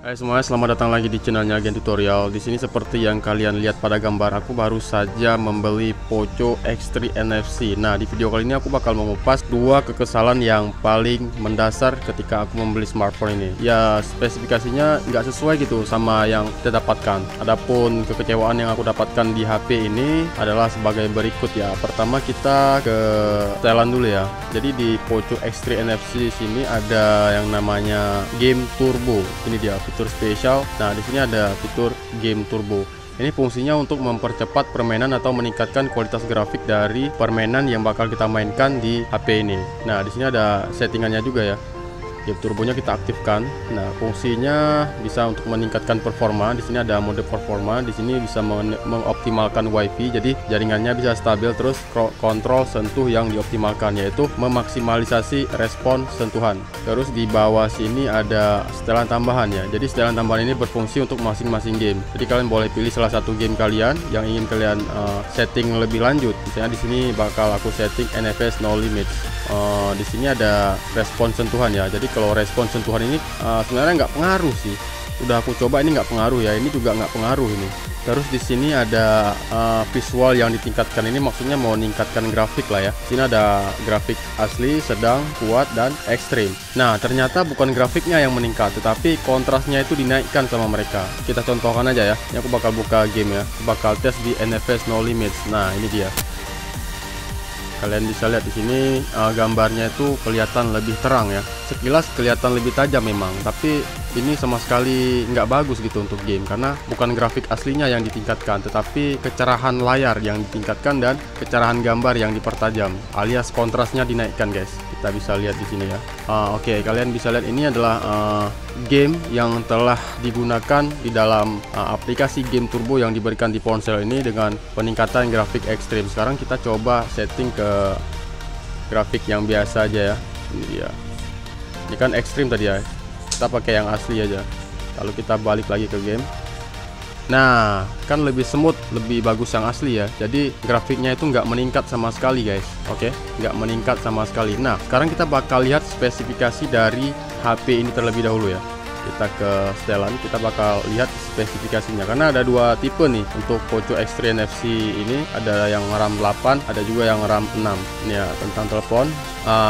Hai semuanya, selamat datang lagi di channelnya Gen Tutorial. Di sini seperti yang kalian lihat pada gambar, aku baru saja membeli Poco X3 NFC. Nah, di video kali ini aku bakal mengupas dua kekesalan yang paling mendasar ketika aku membeli smartphone ini. Ya, spesifikasinya nggak sesuai gitu sama yang kita dapatkan. Adapun kekecewaan yang aku dapatkan di HP ini adalah sebagai berikut ya. Pertama kita ke setelan dulu ya. Jadi di Poco X3 NFC sini ada yang namanya Game Turbo. Ini dia fitur spesial. Nah, di sini ada fitur Game Turbo. Ini fungsinya untuk mempercepat permainan atau meningkatkan kualitas grafik dari permainan yang bakal kita mainkan di HP ini. Nah, di sini ada settingannya juga ya. Game turbonya kita aktifkan. Nah, fungsinya bisa untuk meningkatkan performa. Di sini ada mode performa. Di sini bisa mengoptimalkan WiFi. Jadi jaringannya bisa stabil, terus kontrol sentuh yang dioptimalkan yaitu memaksimalisasi respon sentuhan. Terus di bawah sini ada setelan tambahan ya. Jadi setelan tambahan ini berfungsi untuk masing-masing game. Jadi kalian boleh pilih salah satu game kalian yang ingin kalian setting lebih lanjut. Misalnya di sini bakal aku setting NFS No Limits. Di sini ada respon sentuhan ya. Jadi kalau respon sentuhan ini sebenarnya nggak pengaruh sih. Udah aku coba, ini nggak pengaruh ya. Ini juga nggak pengaruh ini. Terus di sini ada visual yang ditingkatkan. Ini maksudnya mau meningkatkan grafik lah ya. Sini ada grafik asli, sedang, kuat, dan ekstrim. Nah, ternyata bukan grafiknya yang meningkat, tetapi kontrasnya itu dinaikkan sama mereka. Kita contohkan aja ya. Ini aku bakal buka game ya. Aku bakal tes di NFS No Limits. Nah, ini dia. Kalian bisa lihat di sini gambarnya itu kelihatan lebih terang ya. Sekilas kelihatan lebih tajam memang, tapi ini sama sekali nggak bagus gitu untuk game karena bukan grafik aslinya yang ditingkatkan, tetapi kecerahan layar yang ditingkatkan dan kecerahan gambar yang dipertajam, alias kontrasnya dinaikkan guys. Kita bisa lihat di sini ya. Oke, kalian bisa lihat ini adalah game yang telah digunakan di dalam aplikasi Game Turbo yang diberikan di ponsel ini dengan peningkatan grafik ekstrim. Sekarang kita coba setting ke grafik yang biasa aja ya. Ini dia. Ini kan ekstrim tadi ya. Kita pakai yang asli aja. Lalu kita balik lagi ke game. Nah, kan lebih smooth, lebih bagus yang asli ya. Jadi grafiknya itu nggak meningkat sama sekali guys. Oke, nggak meningkat sama sekali. Nah, sekarang kita bakal lihat spesifikasi dari HP ini terlebih dahulu ya. Kita ke setelan, kita bakal lihat spesifikasinya karena ada dua tipe nih untuk Poco X3 NFC ini. Ada yang RAM 8, ada juga yang RAM 6. Ini ya tentang telepon.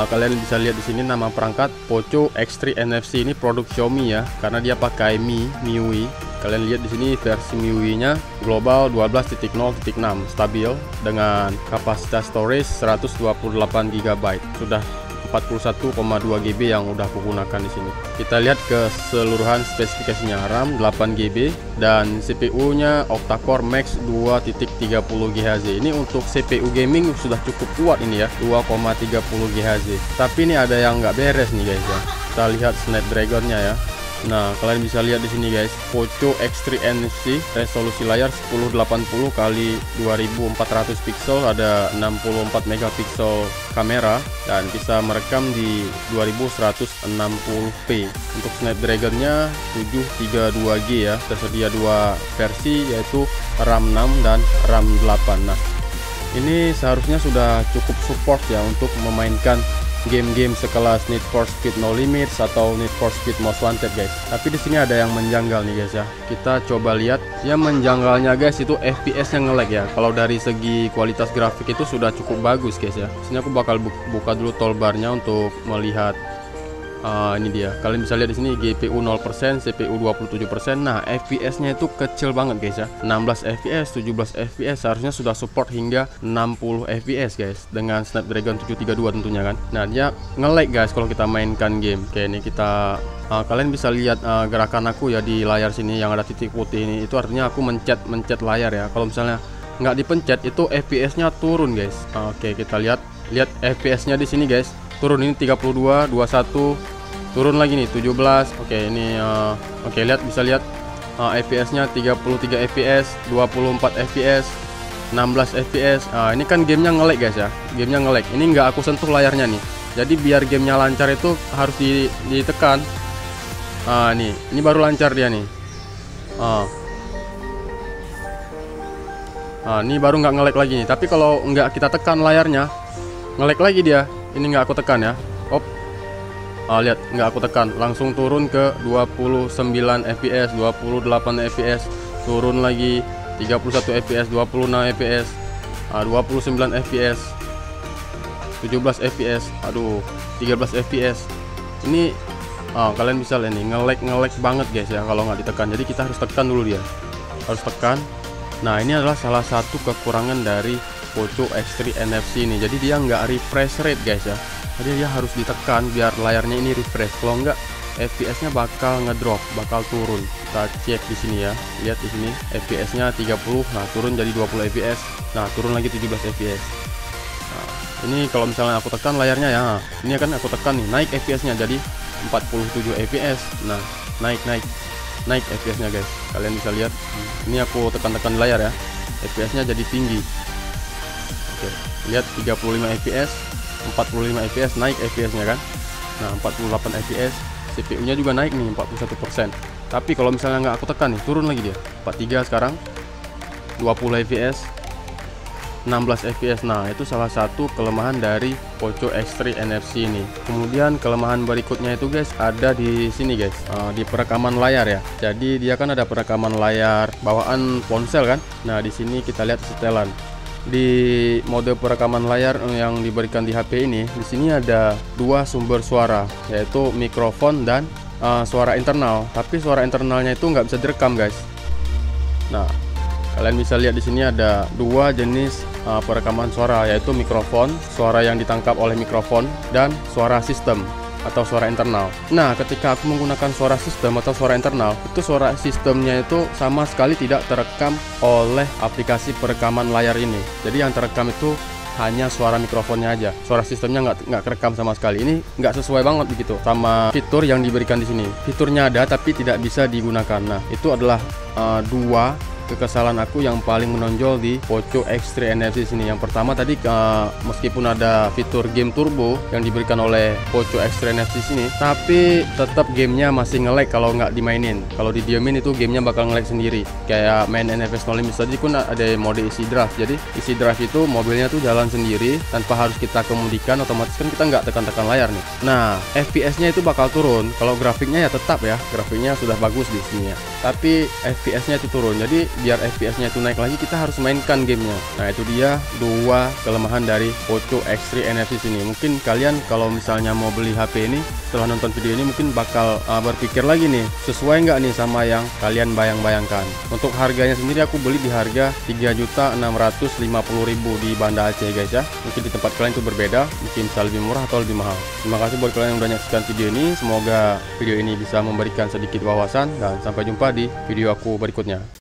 Kalian bisa lihat di sini nama perangkat Poco X3 NFC ini produk Xiaomi ya, karena dia pakai MIUI. Kalian lihat di sini versi MIUI-nya global 12.0.6 stabil dengan kapasitas storage 128 GB. Sudah 41,2 GB yang udah aku gunakan di sini. Kita lihat keseluruhan spesifikasinya. RAM 8 GB dan CPU-nya octa-core max 2.30 GHz. Ini untuk CPU gaming sudah cukup kuat ini ya, 2,30 GHz. Tapi ini ada yang nggak beres nih guys ya. Kita lihat Snapdragon-nya ya. Nah, kalian bisa lihat di sini guys, Poco X3 NFC resolusi layar 1080 x 2400 pixel, ada 64 megapiksel kamera dan bisa merekam di 2160p. Untuk Snapdragon-nya 732G ya, tersedia dua versi yaitu RAM 6 dan RAM 8. Nah, ini seharusnya sudah cukup support ya untuk memainkan game-game sekelas Need for Speed No Limits atau Need for Speed Most Wanted guys. Tapi di sini ada yang menjanggal nih guys ya. Kita coba lihat. Yang menjanggalnya guys itu FPS-nya nge-lag ya. Kalau dari segi kualitas grafik itu sudah cukup bagus guys ya. Sini aku bakal buka dulu toolbarnya untuk melihat. Ini dia. Kalian bisa lihat di sini GPU 0%, CPU 27%. Nah, FPS-nya itu kecil banget guys ya. 16 FPS, 17 FPS seharusnya sudah support hingga 60 FPS guys dengan Snapdragon 732 tentunya kan. Nah, dia nge-lag guys kalau kita mainkan game. Oke, ini kita kalian bisa lihat gerakan aku ya di layar sini yang ada titik putih ini. Itu artinya aku mencet layar ya. Kalau misalnya nggak dipencet itu FPS-nya turun guys. Oke, kita lihat FPS-nya di sini guys. Turun ini 32, 21, turun lagi nih 17. Oke, ini oke, lihat bisa lihat FPS-nya 33 FPS, 24 FPS, 16 FPS. Ini kan gamenya nge-lag guys ya. Gamenya nge-lag. Ini nggak aku sentuh layarnya nih. Jadi biar gamenya lancar itu harus ditekan. Ini baru lancar dia nih. Ini baru nggak nge-lag lagi nih. Tapi kalau nggak kita tekan layarnya, nge-lag lagi dia. Ini nggak aku tekan ya. Lihat, nggak aku tekan, langsung turun ke 29 fps, 28 fps, turun lagi 31 fps, 26 fps, 29 fps, 17 fps, aduh 13 fps. Ini kalian bisa lihat nih, nge-lag banget guys ya kalau nggak ditekan. Jadi kita harus tekan dulu, dia harus tekan. Nah, ini adalah salah satu kekurangan dari Poco X3 NFC ini. Jadi dia nggak refresh rate guys ya. Jadi dia harus ditekan biar layarnya ini refresh. Kalau nggak, FPS-nya bakal ngedrop, bakal turun. Kita cek di sini ya. Lihat di sini, FPS-nya 30, nah turun jadi 20 fps. Nah, turun lagi 17 fps. Nah, ini kalau misalnya aku tekan layarnya ya. Ini kan aku tekan nih, naik FPS-nya jadi 47 fps. Nah, naik FPS-nya guys. Kalian bisa lihat. Ini aku tekan-tekan di layar ya. FPS-nya jadi tinggi. Oke, lihat 35 fps, 45 fps, naik FPS-nya kan. Nah, 48 fps. CPU-nya juga naik nih 41%. Tapi kalau misalnya nggak aku tekan nih, turun lagi dia. 43 sekarang. 20 fps, 16 fps. Nah, itu salah satu kelemahan dari Poco X3 NFC ini. Kemudian kelemahan berikutnya itu guys, ada di sini guys, di perekaman layar ya. Jadi dia kan ada perekaman layar bawaan ponsel kan. Nah, di sini kita lihat setelan. Di mode perekaman layar yang diberikan di HP ini, di sini ada dua sumber suara, yaitu mikrofon dan suara internal. Tapi suara internalnya itu nggak bisa direkam guys. Nah, kalian bisa lihat di sini ada dua jenis perekaman suara, yaitu mikrofon, suara yang ditangkap oleh mikrofon, dan suara sistem atau suara internal. Nah, ketika aku menggunakan suara sistem atau suara internal, itu suara sistemnya itu sama sekali tidak terekam oleh aplikasi perekaman layar ini. Jadi yang terekam itu hanya suara mikrofonnya aja. Suara sistemnya nggak kerekam sama sekali. Ini nggak sesuai banget begitu sama fitur yang diberikan di sini. Fiturnya ada tapi tidak bisa digunakan. Nah, itu adalah dua kekesalan aku yang paling menonjol di Poco X3 NFC sini. Yang pertama tadi, meskipun ada fitur game turbo yang diberikan oleh Poco X3 NFC sini, tapi tetap gamenya masih nge-lag kalau nggak dimainin. Kalau didiemin itu gamenya bakal nge-lag sendiri. Kayak main NFS No Limit tadi pun ada mode isi drive. Jadi isi drive itu mobilnya tuh jalan sendiri tanpa harus kita kemudikan, otomatis kan kita nggak tekan-tekan layar nih. Nah, FPS-nya itu bakal turun. Kalau grafiknya ya tetap ya, grafiknya sudah bagus di sini ya. Tapi FPS-nya itu turun. Jadi biar FPS-nya itu naik lagi, kita harus mainkan gamenya. Nah, itu dia dua kelemahan dari Poco X3 NFC sini. Mungkin kalian kalau misalnya mau beli HP ini, setelah nonton video ini mungkin bakal berpikir lagi nih, sesuai nggak nih sama yang kalian bayang-bayangkan. Untuk harganya sendiri aku beli di harga 3.650.000 di Banda Aceh guys ya. Mungkin di tempat kalian itu berbeda, mungkin bisa lebih murah atau lebih mahal. Terima kasih buat kalian yang udah menyaksikan video ini. Semoga video ini bisa memberikan sedikit wawasan, dan sampai jumpa di video aku berikutnya.